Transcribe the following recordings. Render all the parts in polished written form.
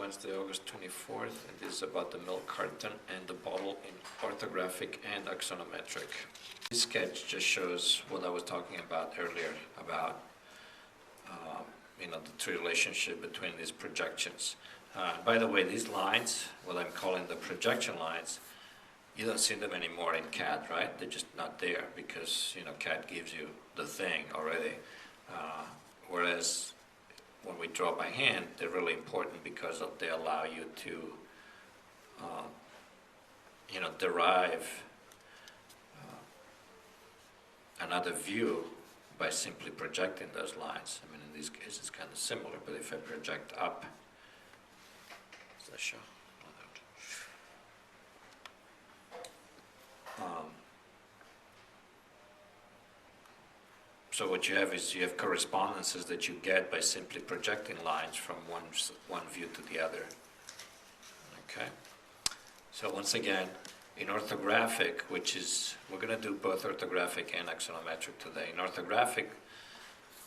Wednesday, August 24th, and this is about the milk carton and the bottle in orthographic and axonometric. This sketch just shows what I was talking about earlier about the relationship between these projections. By the way, these lines, what I'm calling the projection lines, you don't see them anymore in CAD, right? They're just not there because CAD gives you the thing already. Whereas when we draw by hand, they're really important because they allow you to derive another view by simply projecting those lines. I mean, in these cases it's kind of similar, but if I project up, does that show? So what you have is you have correspondences that you get by simply projecting lines from one view to the other. Okay. So once again, in orthographic, which is, we're going to do both orthographic and axonometric today. In orthographic,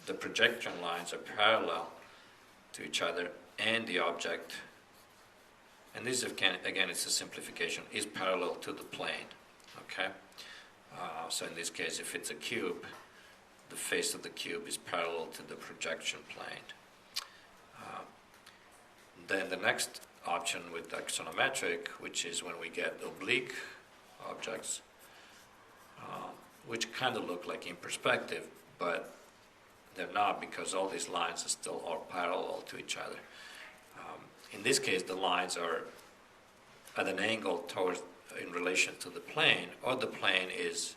the projection lines are parallel to each other and the object, and this again it's a simplification, is parallel to the plane. Okay. So in this case, if it's a cube, the face of the cube is parallel to the projection plane. Then the next option with axonometric, which is when we get oblique objects, which kind of look like in perspective, but they're not because all these lines are still all parallel to each other. In this case, the lines are at an angle in relation to the plane, or the plane is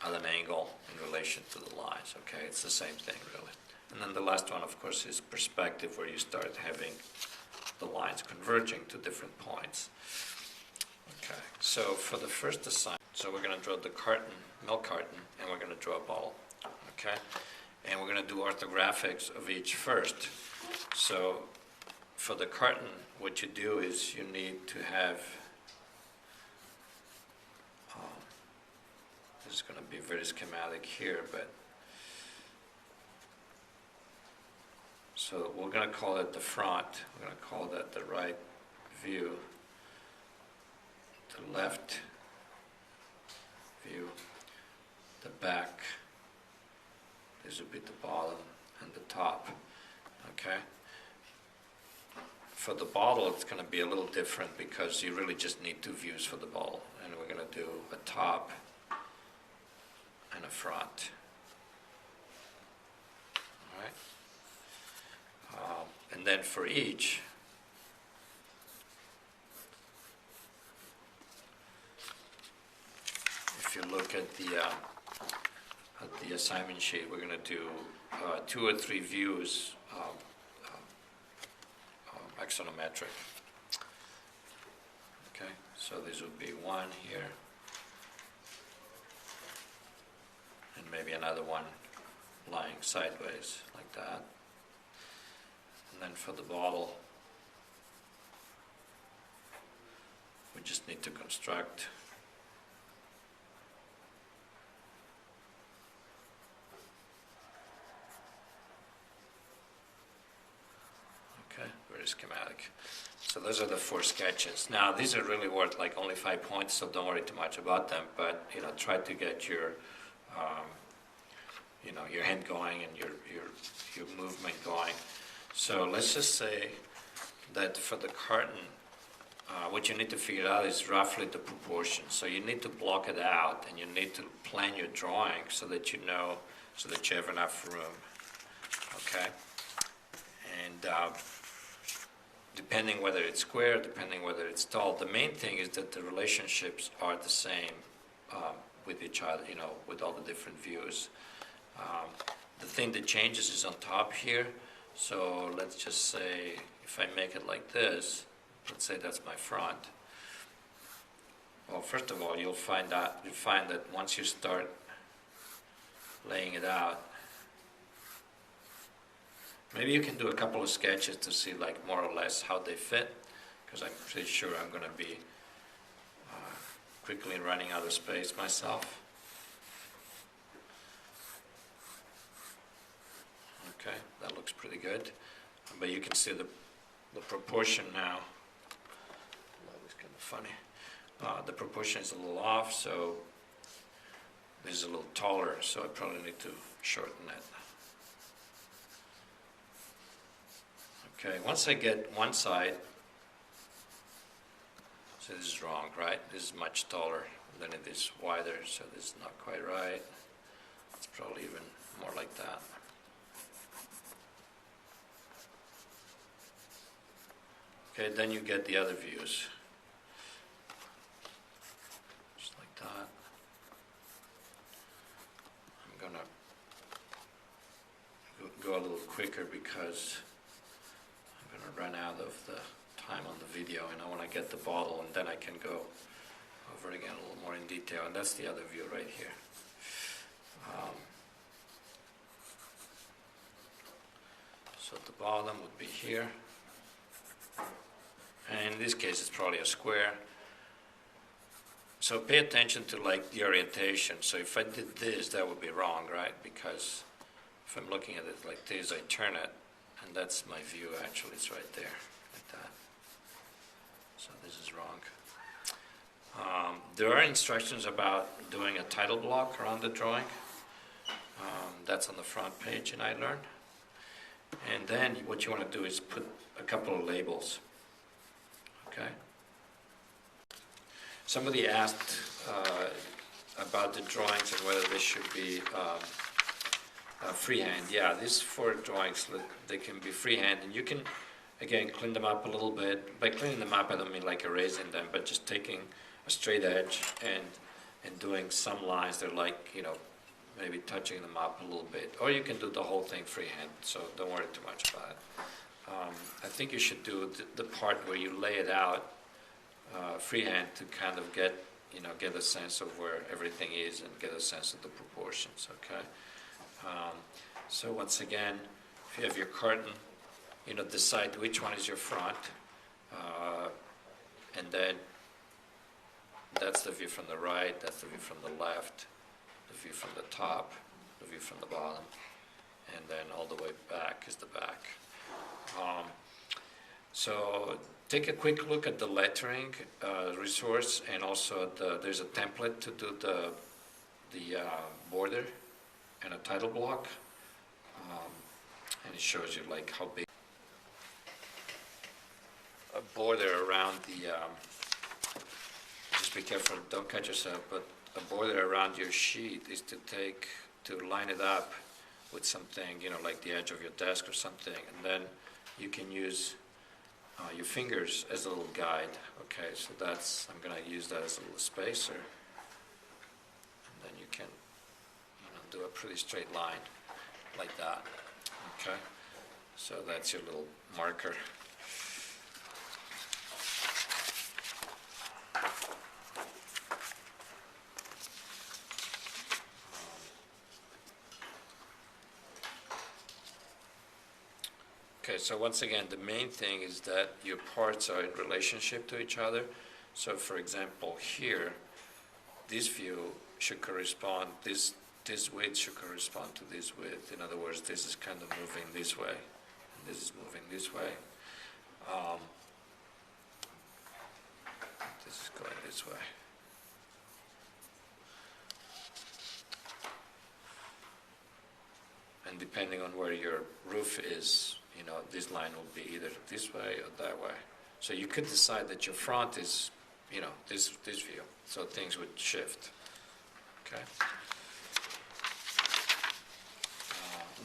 at an angle in relation to the lines. Okay, it's the same thing really. And then the last one, of course, is perspective, where you start having the lines converging to different points. Okay, so for the first assignment, so we're going to draw the carton, milk carton, and we're going to draw a bottle. Okay, and we're going to do orthographics of each first. So for the carton, what you do is you need to have, this is going to be very schematic here, but so we're going to call it the front, we're going to call that the right view, the left view, the back, this would be the bottom, and the top. Okay? For the bottle, it's going to be a little different because you really just need two views for the bottle, and we're going to do a top and a front. All right? And then for each, if you look at the assignment sheet, we're going to do 2 or 3 views axonometric. Okay, so this would be one here, and maybe another one lying sideways like that. And then for the bottle, we just need to construct very schematic. So those are the 4 sketches. Now these are really worth like only 5 points, so don't worry too much about them. But try to get your your hand going and your movement going. So let's just say that for the carton, what you need to figure out is roughly the proportion. So you need to block it out, and you need to plan your drawing so that you have enough room. Okay, and depending whether it's square, depending whether it's tall, the main thing is that the relationships are the same with each other, with all the different views. The thing that changes is on top here. So let's just say if I make it like this, let's say that's my front. Well, first of all, you'll find that once you start laying it out, maybe you can do a couple of sketches to see like more or less how they fit, because I'm pretty sure I'm going to be quickly running out of space myself. Okay, that looks pretty good. but you can see the proportion now. That was kind of funny. The proportion is a little off, so this is a little taller, so I probably need to shorten it. Okay, once I get one side, so this is wrong, right? This is much taller than it is wider, so this is not quite right. It's probably even more like that. Okay, then you get the other views. Just like that. I'm gonna go a little quicker because I'm gonna run out of the time on the video, and I want to get the bottle, and then I can go over it again a little more in detail. And that's the other view right here. So the bottom would be here, and in this case it's probably a square. So pay attention to like the orientation. So if I did this, that would be wrong, right? Because if I'm looking at it like this, I turn it, and that's my view. Actually, it's right there, like that. So this is wrong. There are instructions about doing a title block around the drawing. That's on the front page in I Learn. And then what you want to do is put a couple of labels. Okay? Somebody asked about the drawings and whether they should be freehand. Yeah, these 4 drawings, they can be freehand, and you can, again, clean them up a little bit. By cleaning them up, I don't mean like erasing them, but just taking a straight edge and doing some lines that are like, you know, maybe touching them up a little bit. Or you can do the whole thing freehand, so don't worry too much about it. I think you should do the part where you lay it out freehand to kind of get a sense of where everything is and get a sense of the proportions, okay? So once again, if you have your carton, decide which one is your front, and then that's the view from the right, that's the view from the left, the view from the top, the view from the bottom, and then all the way back is the back. So take a quick look at the lettering resource, and also there's a template to do the border and a title block, and it shows you like how big a border around the. Just be careful, don't cut yourself. But a border around your sheet is to line it up with something, like the edge of your desk or something, and then you can use your fingers as a little guide. Okay, so I'm going to use that as a little spacer, and then you can do a pretty straight line like that. Okay, so that's your little marker. Okay, so once again, the main thing is that your parts are in relationship to each other. So for example, here, this view should correspond, this width should correspond to this width. In other words, this is kind of moving this way, and this is moving this way. This is going this way. And depending on where your roof is, this line will be either this way or that way. So you could decide that your front is, this view. So things would shift. Okay.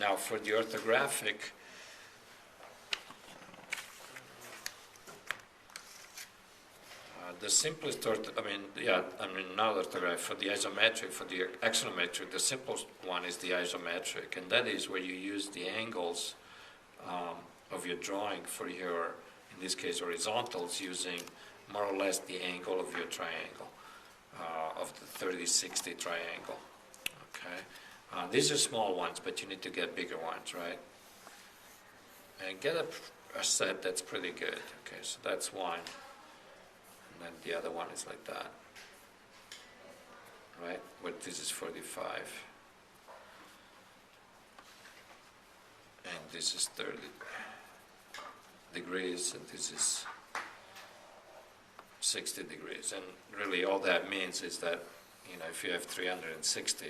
Now for the orthographic, the simplest not orthographic, for the isometric, for the axonometric, the simplest one is the isometric, and that is where you use the angles of your drawing for your, in this case, horizontals, using more or less the angle of your triangle, of the 30-60 triangle. Okay, these are small ones, but you need to get bigger ones, right? And get a set that's pretty good. Okay, so that's one, and then the other one is like that, right? But this is 45. And this is 30. degrees, and this is 60 degrees. And really all that means is that, if you have 360,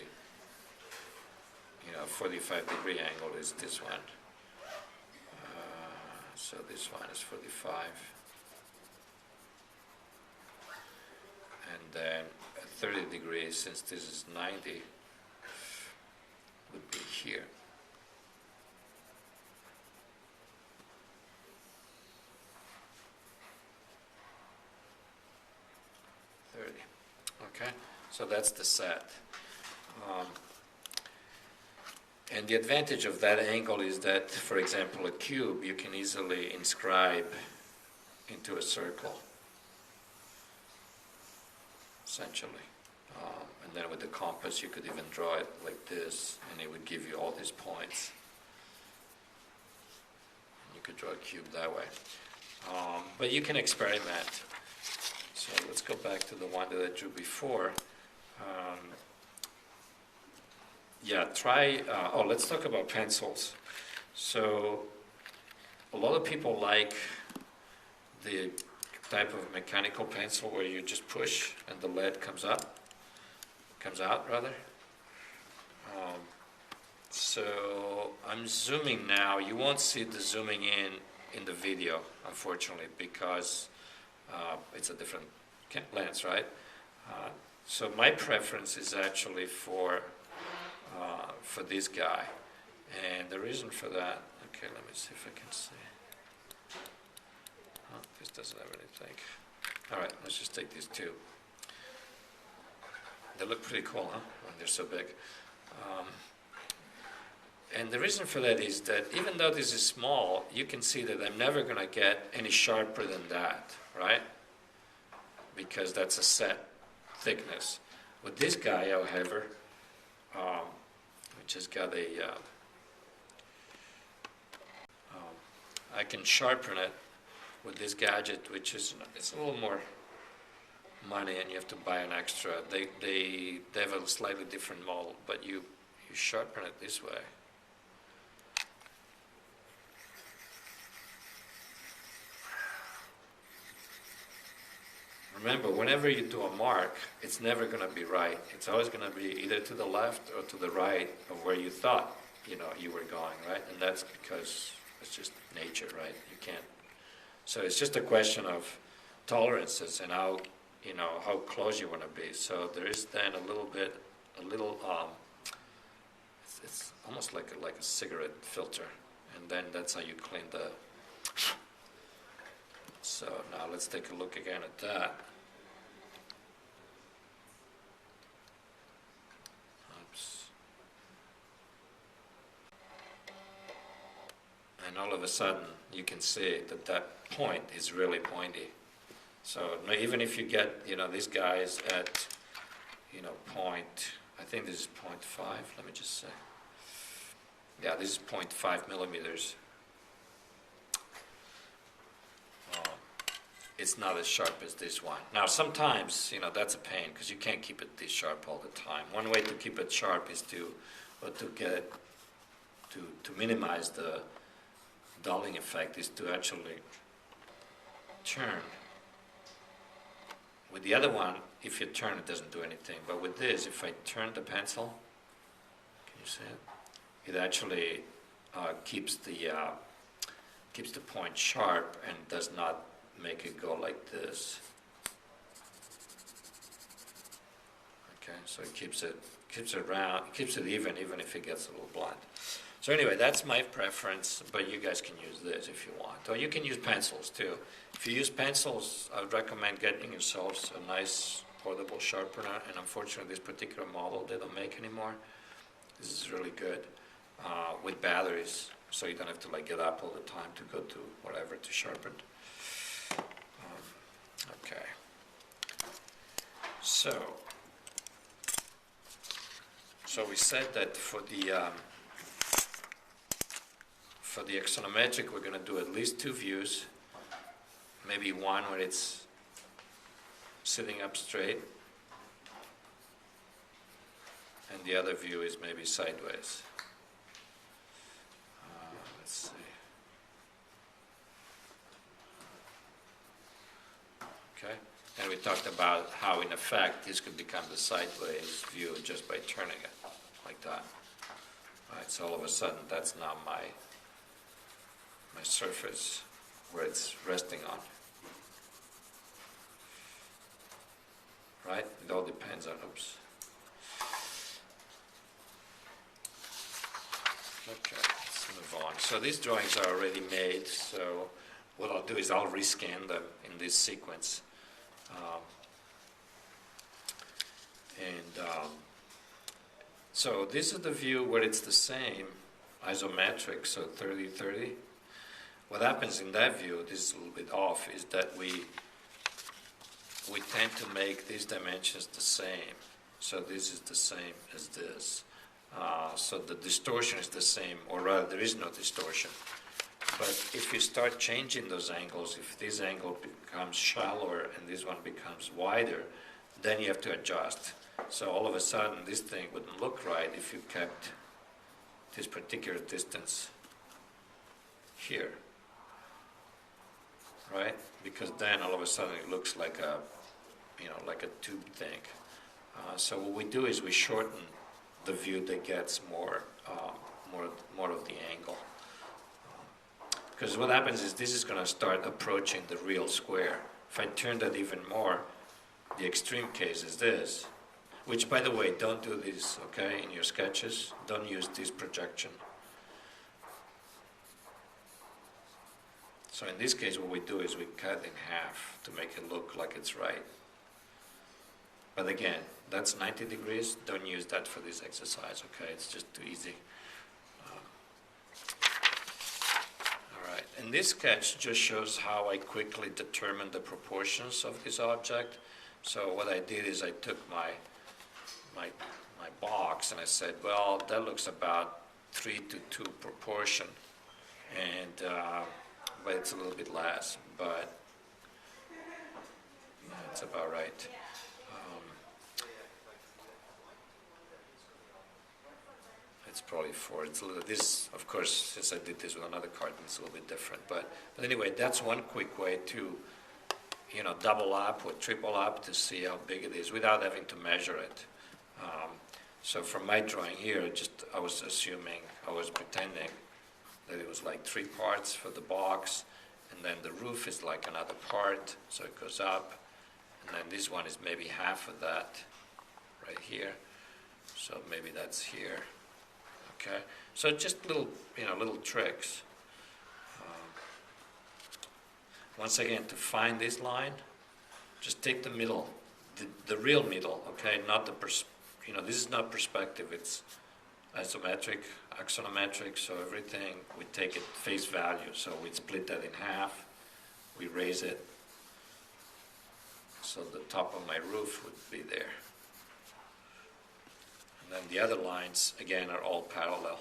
45-degree angle is this one. So this one is 45. And then at 30 degrees, since this is 90, would be here. Okay, so that's the set. And the advantage of that angle is that, for example, a cube you can easily inscribe into a circle, essentially. And then with the compass you could even draw it like this, and it would give you all these points. You could draw a cube that way. But you can experiment. So let's go back to the one that I drew before. Let's talk about pencils. So a lot of people like the type of mechanical pencil where you just push and the lead comes out rather. So I'm zooming now. You won't see the zooming in the video, unfortunately, because it's a different lens, right? So my preference is actually for this guy, and the reason for that. Okay, let me see if I can see. Oh, this doesn't have anything. All right, let's just take these two. They look pretty cool, huh? When they're so big. And the reason for that is that even though this is small, you can see that I'm never going to get any sharper than that, right? Because that's a set thickness. With this guy, however, which has got I can sharpen it with this gadget, which is it's a little more money, and you have to buy an extra. They have a slightly different model, but you sharpen it this way. Remember, whenever you do a mark, it's never going to be right. It's always going to be either to the left or to the right of where you thought, you were going, right? And that's because it's just nature, right? You can't. So it's just a question of tolerances and how close you want to be. So there is then a little, it's almost like a cigarette filter, and then that's how you clean the. So now let's take a look again at that. Oops. And all of a sudden you can see that point is really pointy. So even if you get, this guy is at, point, I think this is 0.5, let me just say. Yeah, this is 0.5 millimeters. It's not as sharp as this one. Now sometimes, that's a pain because you can't keep it this sharp all the time. One way to keep it sharp is to minimize the dulling effect is to actually turn. With the other one, if you turn, it doesn't do anything. But with this, if I turn the pencil, can you see it? It actually keeps the point sharp and does not make it go like this. Okay, so it keeps it round, keeps it even if it gets a little blunt. So anyway, that's my preference, but you guys can use this if you want. Or you can use pencils too. If you use pencils, I would recommend getting yourselves a nice portable sharpener, and unfortunately this particular model they don't make anymore. This is really good with batteries, so you don't have to get up all the time to go to whatever to sharpen. Okay. So we said that for the axonometric, we're going to do at least two views, maybe one where it's sitting up straight, and the other view is maybe sideways. Let's see. And we talked about how, in effect, this could become the sideways view just by turning it like that. Right, so all of a sudden, that's now my surface where it's resting on. Right? It all depends on, oops. Okay, let's move on. So these drawings are already made, so what I'll do is I'll rescan them in this sequence. So this is the view where it's the same, isometric, so 30-30. What happens in that view, this is a little bit off, is that we tend to make these dimensions the same. So this is the same as this. So the distortion is the same, or rather there is no distortion. But if you start changing those angles, if this angle becomes shallower and this one becomes wider, then you have to adjust. So all of a sudden this thing wouldn't look right if you kept this particular distance here, right? Because then all of a sudden it looks like a, like a tube thing. So what we do is we shorten the view that gets more of the angle. Because what happens is this is going to start approaching the real square. If I turn that even more, the extreme case is this, which, by the way, don't do this, okay, in your sketches. Don't use this projection. So in this case, what we do is we cut in half to make it look like it's right. But again, that's 90 degrees. Don't use that for this exercise, okay? It's just too easy. All right, and this sketch just shows how I quickly determined the proportions of this object. So what I did is I took my box and I said, well, that looks about 3:2 proportion, and but it's a little bit less, but it's about right. It's probably 4. It's a little, this, of course, since I did this with another carton, it's a little bit different. But anyway, that's one quick way to, double up or triple up to see how big it is without having to measure it. So from my drawing here, I was pretending that it was like 3 parts for the box, and then the roof is like another part, so it goes up, and then this one is maybe half of that right here. So maybe that's here. Okay, so just little tricks. Once again, to find this line, just take the middle, the real middle. Okay, not the this is not perspective. It's isometric, axonometric. So everything we take it face value. So we split that in half. We raise it. So the top of my roof would be there. And then the other lines, again, are all parallel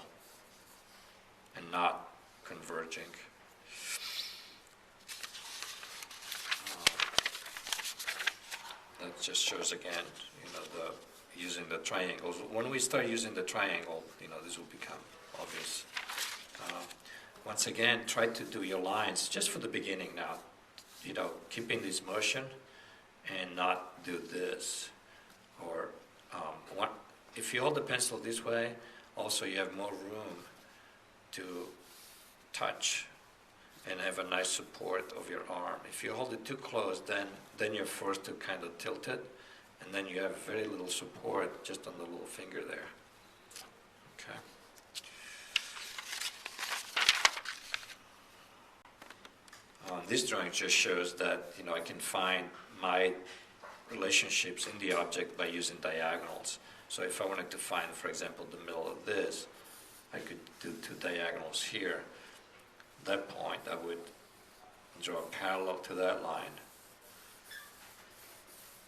and not converging. That just shows again, using the triangles. When we start using the triangle, this will become obvious. Once again, try to do your lines just for the beginning now. Keeping this motion and not do this. Or if you hold the pencil this way, also you have more room to touch and have a nice support of your arm. If you hold it too close, then you're forced to kind of tilt it, and then you have very little support just on the little finger there. Okay. This drawing just shows that I can find my relationships in the object by using diagonals. So if I wanted to find, for example, the middle of this, I could do 2 diagonals here. At that point, I would draw a parallel to that line,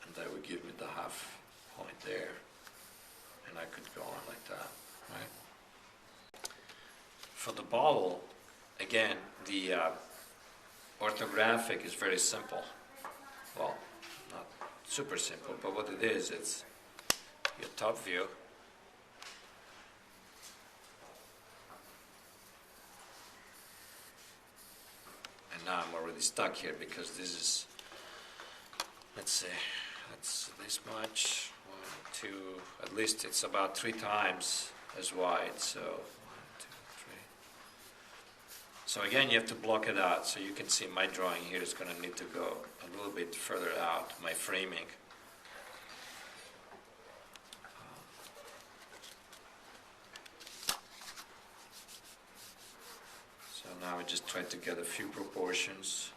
and that would give me the half point there, and I could go on like that, right? For the bottle, again, the orthographic is very simple. Well, not super simple, but what it is, it's your top view, and now I'm already stuck here because this is let's see, that's this much, 1, 2, at least it's about 3 times as wide, so 1, 2, 3. So again, you have to block it out, so you can see my drawing here is going to need to go a little bit further out, my framing. So now I just try to get a few proportions.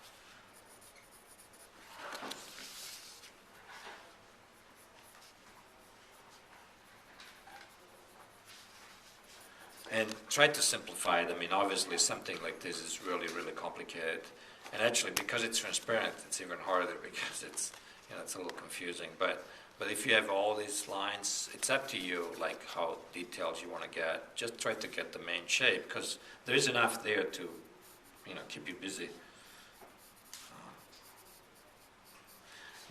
And try to simplify it. I mean, obviously something like this is really, really complicated. And actually, because it's transparent, it's even harder because it's, it's a little confusing. But if you have all these lines, it's up to you, like how detailed you want to get. Just try to get the main shape, because there is enough there to, keep you busy.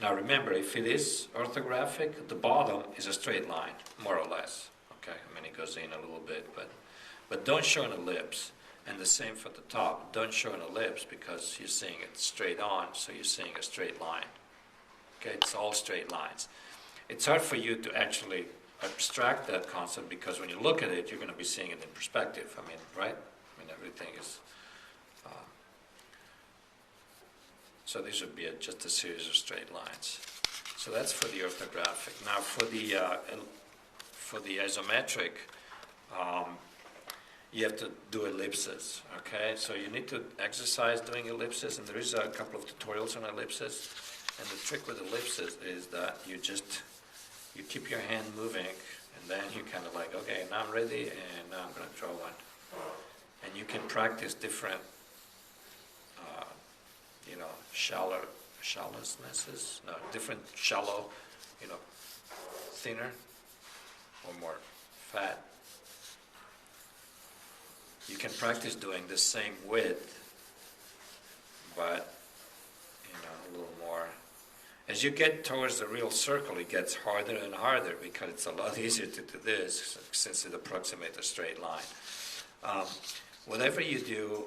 Now remember, if it is orthographic, the bottom is a straight line, more or less. Okay, I mean, it goes in a little bit, but don't show an ellipse. And the same for the top. Don't show an ellipse because you're seeing it straight on, so you're seeing a straight line. Okay, it's all straight lines. It's hard for you to actually abstract that concept because when you look at it, you're going to be seeing it in perspective. I mean, right? I mean, everything is... so these would be just a series of straight lines. So that's for the orthographic. Now for the isometric, you have to do ellipses, okay? So you need to exercise doing ellipses, and there is a couple of tutorials on ellipses. And the trick with ellipses is that you keep your hand moving, and then you kind of like, okay, now I'm ready, and now I'm going to draw one. And you can practice different, shallownesses, different shallow, thinner or more fat. You can practice doing the same width, but, a little more. As you get towards the real circle, it gets harder and harder because it's a lot easier to do this since it approximates a straight line. Whatever you do,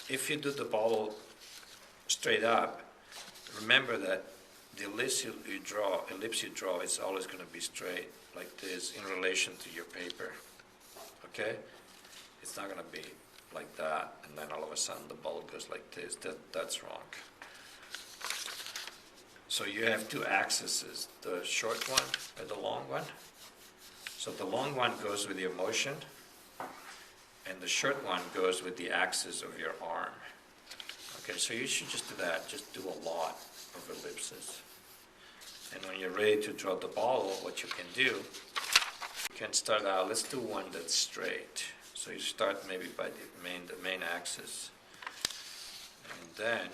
if you do the ball straight up, remember that the ellipse you draw is always going to be straight like this in relation to your paper. Okay? It's not going to be like that, and then all of a sudden the ball goes like this. That's wrong. So you have two axes, the short one and the long one. So the long one goes with your motion, and the short one goes with the axis of your arm. Okay, so you should just do that. Just do a lot of ellipses. And when you're ready to draw the ball, what you can do, you can start out, let's do one that's straight. So you start maybe by the main axis. And then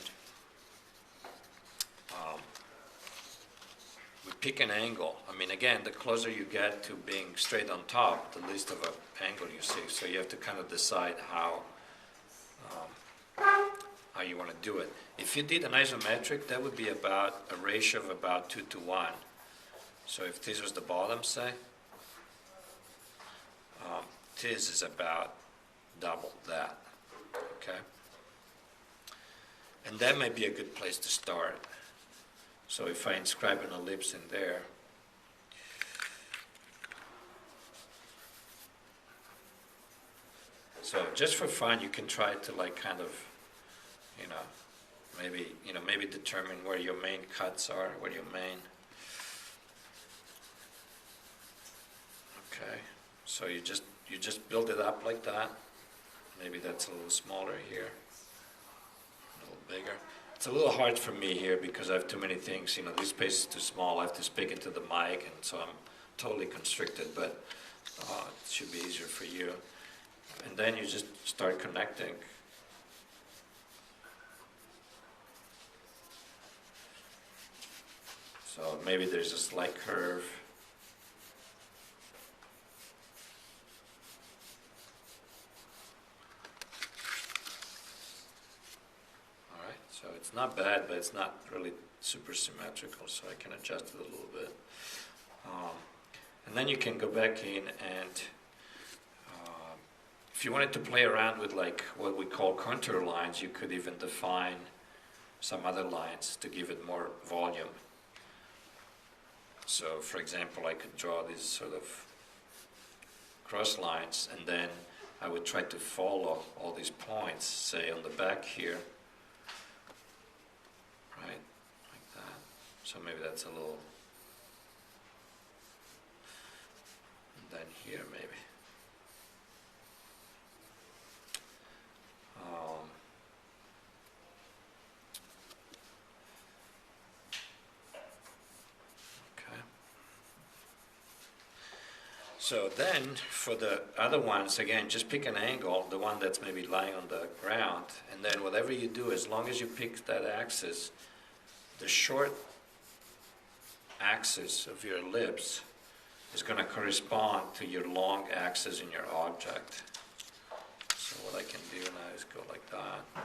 we pick an angle. I mean, again, the closer you get to being straight on top, the least of an angle you see. So you have to kind of decide how you want to do it. If you did an isometric, that would be about a ratio of about 2 to 1. So if this was the bottom, say, this is about double that, okay? And that might be a good place to start. So if I inscribe an ellipse in there, so just for fun, you can try to like kind of, maybe determine where your main cuts are, where your main. Okay, so you just build it up like that. Maybe that's a little smaller here, a little bigger. It's a little hard for me here because I have too many things. This space is too small. I have to speak into the mic, and so I'm totally constricted, but it should be easier for you. And then you just start connecting. So maybe there's a slight curve. So it's not bad, but it's not really super symmetrical, so I can adjust it a little bit. And then you can go back in and if you wanted to play around with like what we call contour lines, you could even define some other lines to give it more volume. So, for example, I could draw these sort of cross lines, and then I would try to follow all these points, say on the back here, right, like that. So maybe that's a little, and then here maybe. So then, for the other ones, again, just pick an angle, the one that's maybe lying on the ground, and then whatever you do, as long as you pick that axis, the short axis of your ellipse is going to correspond to your long axis in your object. So what I can do now is go like that.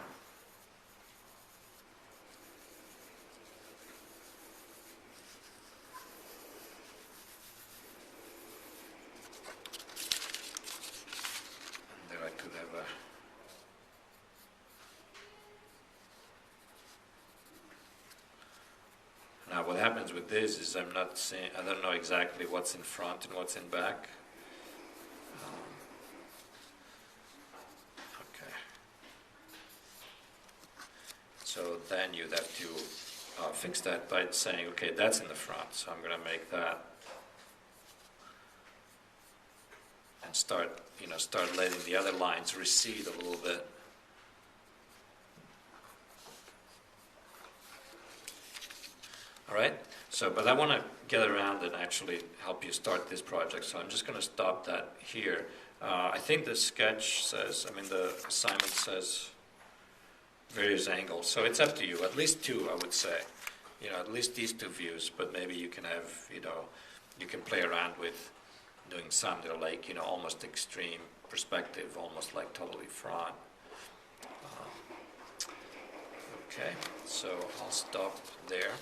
Now what happens with this is I'm not saying, I don't know exactly what's in front and what's in back. Okay. So then you'd have to fix that by saying, okay, that's in the front, so I'm going to make that. And start letting the other lines recede a little bit. All right, so, but I want to get around and actually help you start this project, so I'm just going to stop that here. I think the sketch says, the assignment says various angles, so it's up to you, at least two, I would say. At least these two views, but maybe you can have, you can play around with doing some that are like, almost extreme perspective, almost like totally front. Okay, so I'll stop there.